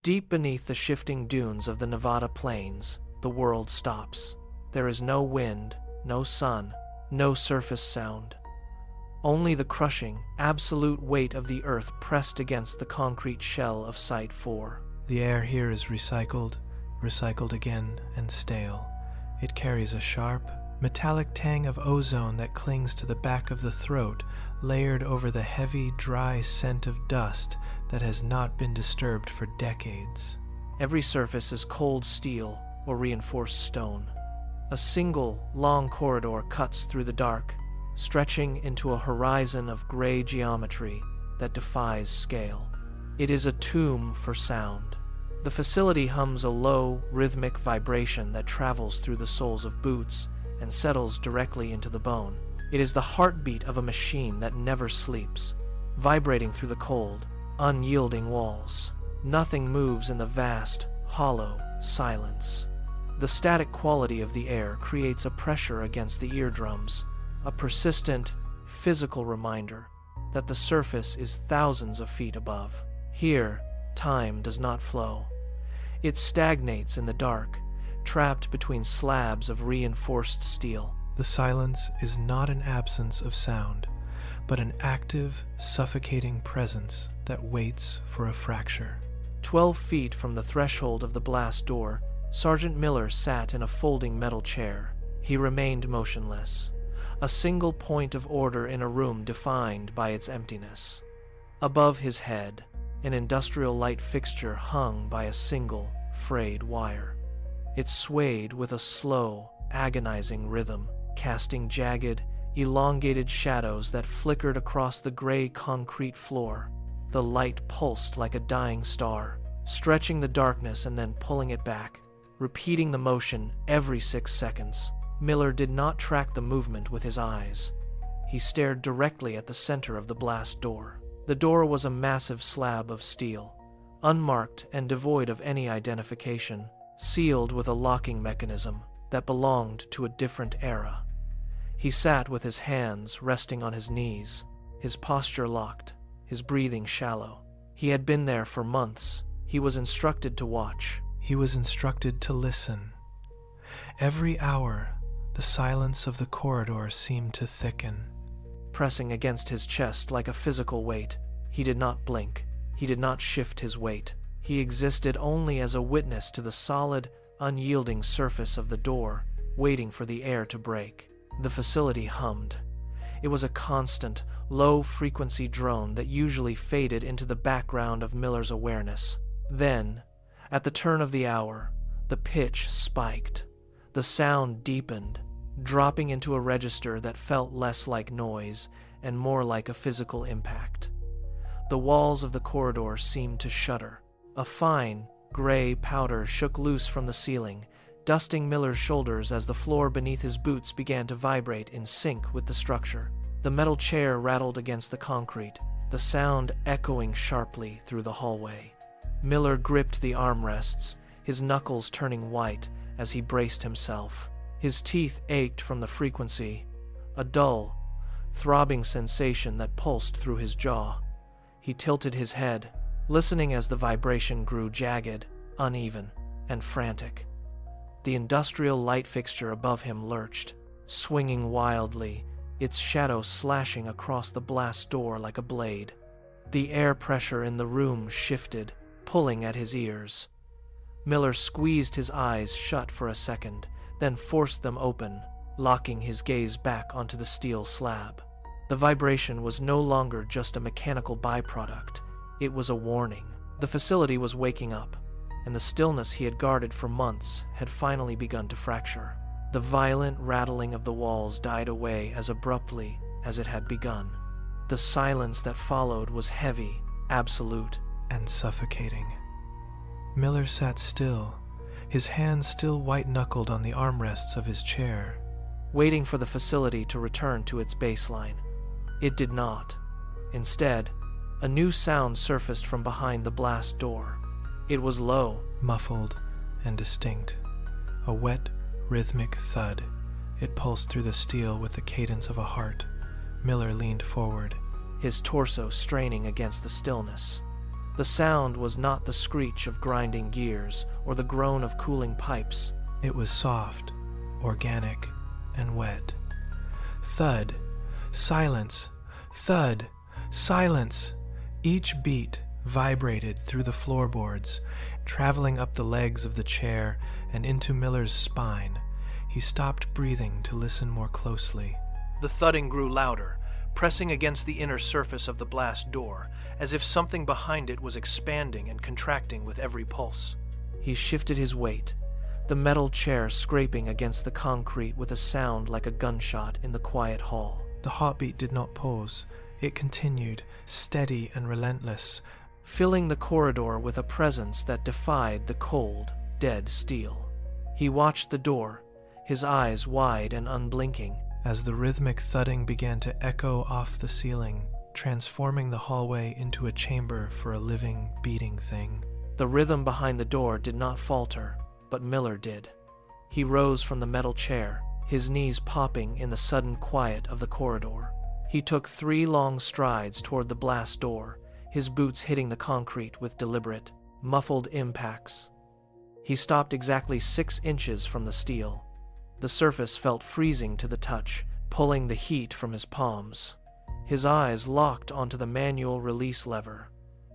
Deep beneath the shifting dunes of the Nevada plains, the world stops. There is no wind, no sun, no surface sound. Only the crushing, absolute weight of the earth pressed against the concrete shell of Site 4. The air here is recycled again, and stale. It carries a sharp, metallic tang of ozone that clings to the back of the throat, layered over the heavy, dry scent of dust that has not been disturbed for decades. Every surface is cold steel or reinforced stone. A single, long corridor cuts through the dark, stretching into a horizon of gray geometry that defies scale. It is a tomb for sound. The facility hums a low, rhythmic vibration that travels through the soles of boots and settles directly into the bone. It is the heartbeat of a machine that never sleeps, vibrating through the cold, unyielding walls. Nothing moves in the vast, hollow silence. The static quality of the air creates a pressure against the eardrums, a persistent, physical reminder that the surface is thousands of feet above. Here, time does not flow. It stagnates in the dark, trapped between slabs of reinforced steel. The silence is not an absence of sound, but an active, suffocating presence that waits for a fracture. 12 feet from the threshold of the blast door, Sergeant Miller sat in a folding metal chair. He remained motionless, a single point of order in a room defined by its emptiness. Above his head, an industrial light fixture hung by a single, frayed wire. It swayed with a slow, agonizing rhythm, casting jagged, elongated shadows that flickered across the gray concrete floor. The light pulsed like a dying star, stretching the darkness and then pulling it back, repeating the motion every 6 seconds. Miller did not track the movement with his eyes. He stared directly at the center of the blast door. The door was a massive slab of steel, unmarked and devoid of any identification, sealed with a locking mechanism that belonged to a different era. He sat with his hands resting on his knees, his posture locked, his breathing shallow. He had been there for months. He was instructed to watch. He was instructed to listen. Every hour, the silence of the corridor seemed to thicken. Pressing against his chest like a physical weight, he did not blink. He did not shift his weight. He existed only as a witness to the solid, unyielding surface of the door, waiting for the air to break. The facility hummed. It was a constant, low-frequency drone that usually faded into the background of Miller's awareness. Then, at the turn of the hour, the pitch spiked. The sound deepened, dropping into a register that felt less like noise and more like a physical impact. The walls of the corridor seemed to shudder. A fine, gray powder shook loose from the ceiling, dusting Miller's shoulders as the floor beneath his boots began to vibrate in sync with the structure. The metal chair rattled against the concrete, the sound echoing sharply through the hallway. Miller gripped the armrests, his knuckles turning white as he braced himself. His teeth ached from the frequency, a dull, throbbing sensation that pulsed through his jaw. He tilted his head, listening as the vibration grew jagged, uneven, and frantic. The industrial light fixture above him lurched, swinging wildly, its shadow slashing across the blast door like a blade. The air pressure in the room shifted, pulling at his ears. Miller squeezed his eyes shut for a second, then forced them open, locking his gaze back onto the steel slab. The vibration was no longer just a mechanical byproduct. It was a warning. The facility was waking up, and the stillness he had guarded for months had finally begun to fracture. The violent rattling of the walls died away as abruptly as it had begun. The silence that followed was heavy, absolute, and suffocating. Miller sat still, his hands still white-knuckled on the armrests of his chair, waiting for the facility to return to its baseline. It did not. Instead, a new sound surfaced from behind the blast door. It was low, muffled, and distinct. A wet, rhythmic thud. It pulsed through the steel with the cadence of a heart. Miller leaned forward, his torso straining against the stillness. The sound was not the screech of grinding gears or the groan of cooling pipes. It was soft, organic, and wet. Thud. Silence. Thud. Silence. Each beat vibrated through the floorboards, traveling up the legs of the chair and into Miller's spine. He stopped breathing to listen more closely. The thudding grew louder, pressing against the inner surface of the blast door, as if something behind it was expanding and contracting with every pulse. He shifted his weight, the metal chair scraping against the concrete with a sound like a gunshot in the quiet hall. The heartbeat did not pause. It continued, steady and relentless, filling the corridor with a presence that defied the cold, dead steel. He watched the door, his eyes wide and unblinking, as the rhythmic thudding began to echo off the ceiling, transforming the hallway into a chamber for a living, beating thing. The rhythm behind the door did not falter, but Miller did. He rose from the metal chair, his knees popping in the sudden quiet of the corridor. He took 3 long strides toward the blast door, his boots hitting the concrete with deliberate, muffled impacts. He stopped exactly 6 inches from the steel. The surface felt freezing to the touch, pulling the heat from his palms. His eyes locked onto the manual release lever.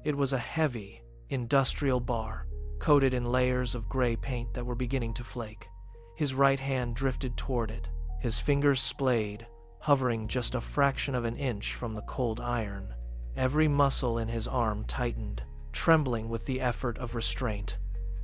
It was a heavy, industrial bar, coated in layers of gray paint that were beginning to flake. His right hand drifted toward it, his fingers splayed, hovering just a fraction of an inch from the cold iron. Every muscle in his arm tightened, trembling with the effort of restraint.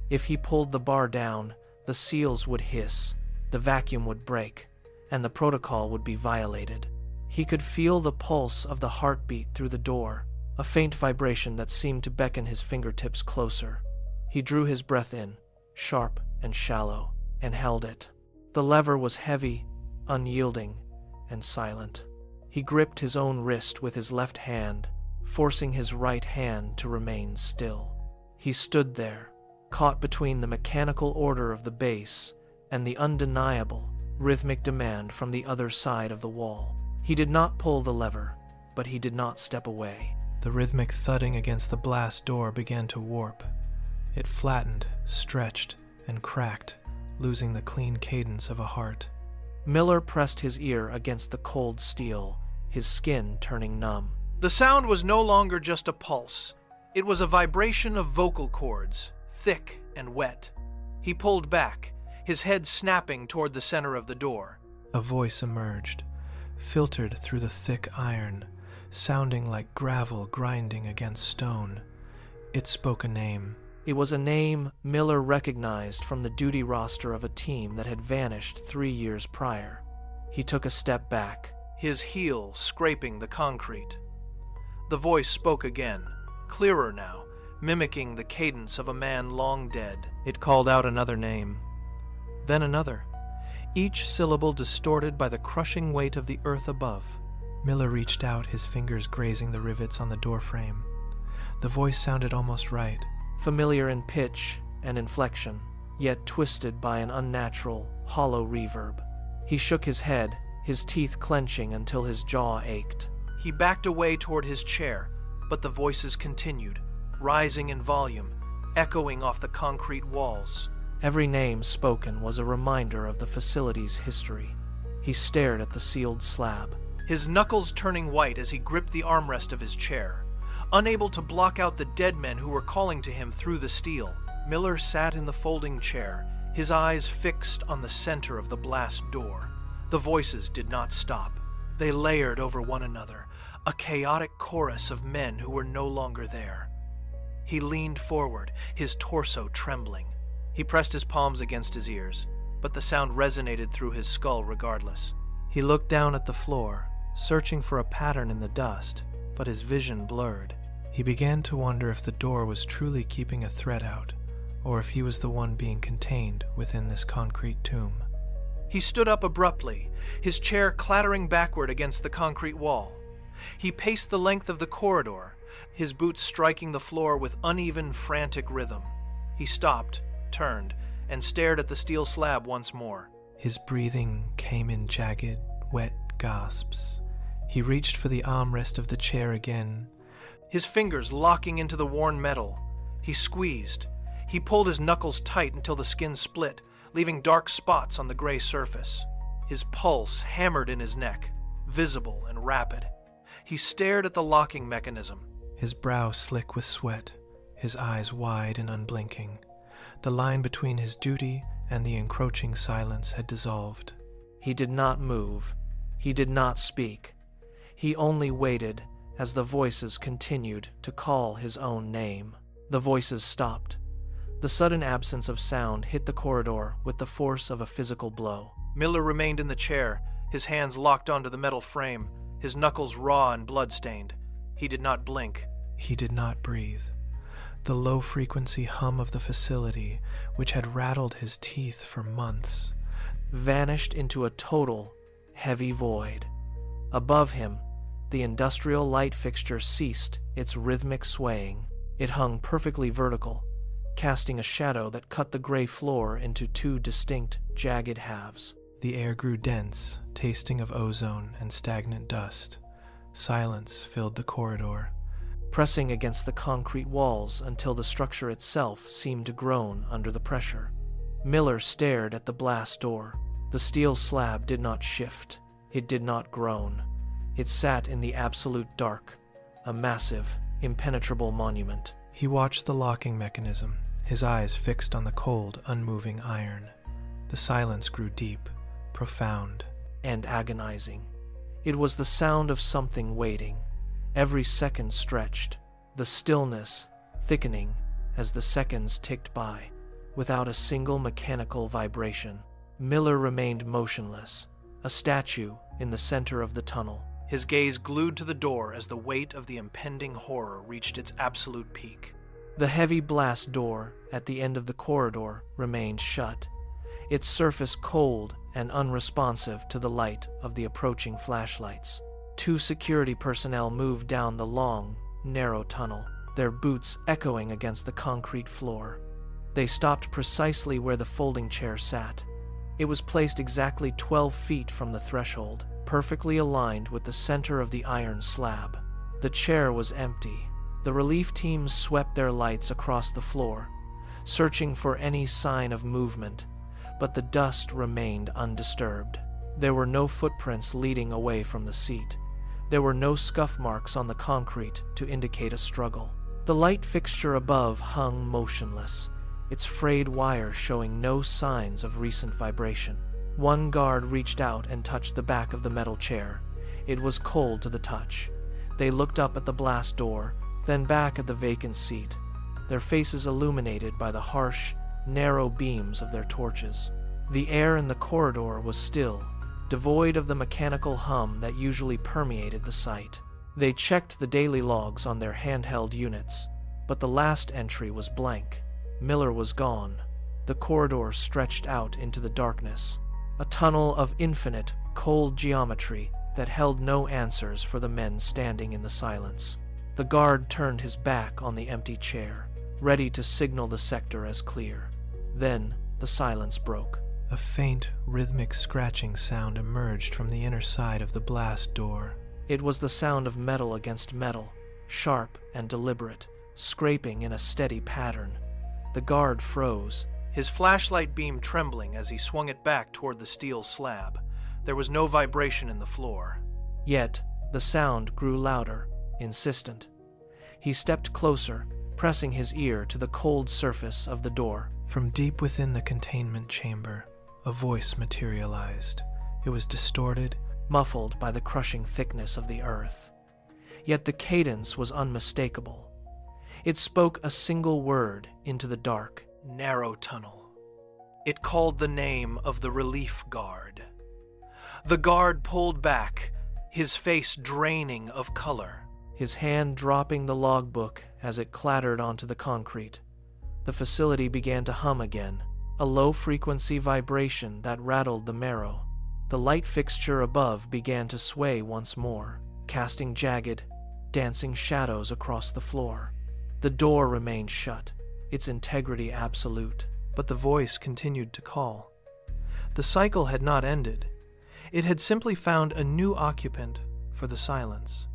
If he pulled the bar down, the seals would hiss, the vacuum would break, and the protocol would be violated. He could feel the pulse of the heartbeat through the door, a faint vibration that seemed to beckon his fingertips closer. He drew his breath in, sharp and shallow, and held it. The lever was heavy, unyielding, and silent. He gripped his own wrist with his left hand, forcing his right hand to remain still. He stood there, caught between the mechanical order of the base and the undeniable, rhythmic demand from the other side of the wall. He did not pull the lever, but he did not step away. The rhythmic thudding against the blast door began to warp. It flattened, stretched, and cracked, losing the clean cadence of a heart. Miller pressed his ear against the cold steel, his skin turning numb. The sound was no longer just a pulse. It was a vibration of vocal cords, thick and wet. He pulled back, his head snapping toward the center of the door. A voice emerged, filtered through the thick iron, sounding like gravel grinding against stone. It spoke a name. It was a name Miller recognized from the duty roster of a team that had vanished 3 years prior. He took a step back, his heel scraping the concrete. The voice spoke again, clearer now, mimicking the cadence of a man long dead. It called out another name, then another, each syllable distorted by the crushing weight of the earth above. Miller reached out, his fingers grazing the rivets on the doorframe. The voice sounded almost right. Familiar in pitch and inflection, yet twisted by an unnatural, hollow reverb. He shook his head, his teeth clenching until his jaw ached. He backed away toward his chair, but the voices continued, rising in volume, echoing off the concrete walls. Every name spoken was a reminder of the facility's history. He stared at the sealed slab, his knuckles turning white as he gripped the armrest of his chair. Unable to block out the dead men who were calling to him through the steel, Miller sat in the folding chair, his eyes fixed on the center of the blast door. The voices did not stop. They layered over one another, a chaotic chorus of men who were no longer there. He leaned forward, his torso trembling. He pressed his palms against his ears, but the sound resonated through his skull regardless. He looked down at the floor, searching for a pattern in the dust, but his vision blurred. He began to wonder if the door was truly keeping a threat out, or if he was the one being contained within this concrete tomb. He stood up abruptly, his chair clattering backward against the concrete wall. He paced the length of the corridor, his boots striking the floor with uneven, frantic rhythm. He stopped, turned, and stared at the steel slab once more. His breathing came in jagged, wet gasps. He reached for the armrest of the chair again, his fingers locking into the worn metal. He squeezed. He pulled his knuckles tight until the skin split, leaving dark spots on the gray surface. His pulse hammered in his neck, visible and rapid. He stared at the locking mechanism. His brow slick with sweat, his eyes wide and unblinking. The line between his duty and the encroaching silence had dissolved. He did not move. He did not speak. He only waited as the voices continued to call his own name. The voices stopped. The sudden absence of sound hit the corridor with the force of a physical blow. Miller remained in the chair, his hands locked onto the metal frame, his knuckles raw and blood-stained. He did not blink. He did not breathe. The low-frequency hum of the facility, which had rattled his teeth for months, vanished into a total, heavy void. Above him, the industrial light fixture ceased its rhythmic swaying. It hung perfectly vertical, casting a shadow that cut the gray floor into two distinct, jagged halves. The air grew dense, tasting of ozone and stagnant dust. Silence filled the corridor, pressing against the concrete walls until the structure itself seemed to groan under the pressure. Miller stared at the blast door. The steel slab did not shift. It did not groan. It sat in the absolute dark, a massive, impenetrable monument. He watched the locking mechanism, his eyes fixed on the cold, unmoving iron. The silence grew deep, profound, and agonizing. It was the sound of something waiting. Every second stretched, the stillness thickening as the seconds ticked by, without a single mechanical vibration. Miller remained motionless, a statue in the center of the tunnel. His gaze glued to the door as the weight of the impending horror reached its absolute peak. The heavy blast door at the end of the corridor remained shut, its surface cold and unresponsive to the light of the approaching flashlights. Two security personnel moved down the long, narrow tunnel, their boots echoing against the concrete floor. They stopped precisely where the folding chair sat. It was placed exactly 12 feet from the threshold, perfectly aligned with the center of the iron slab. The chair was empty. The relief teams swept their lights across the floor, searching for any sign of movement, but the dust remained undisturbed. There were no footprints leading away from the seat. There were no scuff marks on the concrete to indicate a struggle. The light fixture above hung motionless, its frayed wire showing no signs of recent vibration. One guard reached out and touched the back of the metal chair. It was cold to the touch. They looked up at the blast door, then back at the vacant seat, their faces illuminated by the harsh, narrow beams of their torches. The air in the corridor was still, devoid of the mechanical hum that usually permeated the site. They checked the daily logs on their handheld units, but the last entry was blank. Miller was gone. The corridor stretched out into the darkness, a tunnel of infinite, cold geometry that held no answers for the men standing in the silence. The guard turned his back on the empty chair, ready to signal the sector as clear. Then the silence broke. A faint, rhythmic scratching sound emerged from the inner side of the blast door. It was the sound of metal against metal, sharp and deliberate, scraping in a steady pattern. The guard froze, his flashlight beam trembling as he swung it back toward the steel slab. There was no vibration in the floor. Yet, the sound grew louder, insistent. He stepped closer, pressing his ear to the cold surface of the door. From deep within the containment chamber, a voice materialized. It was distorted, muffled by the crushing thickness of the earth. Yet the cadence was unmistakable. It spoke a single word into the dark. Narrow tunnel. It called the name of the relief guard. The guard pulled back, his face draining of color. His hand dropping the logbook as it clattered onto the concrete. The facility began to hum again, a low-frequency vibration that rattled the marrow. The light fixture above began to sway once more, casting jagged, dancing shadows across the floor. The door remained shut, its integrity absolute. But the voice continued to call. The cycle had not ended. It had simply found a new occupant for the silence.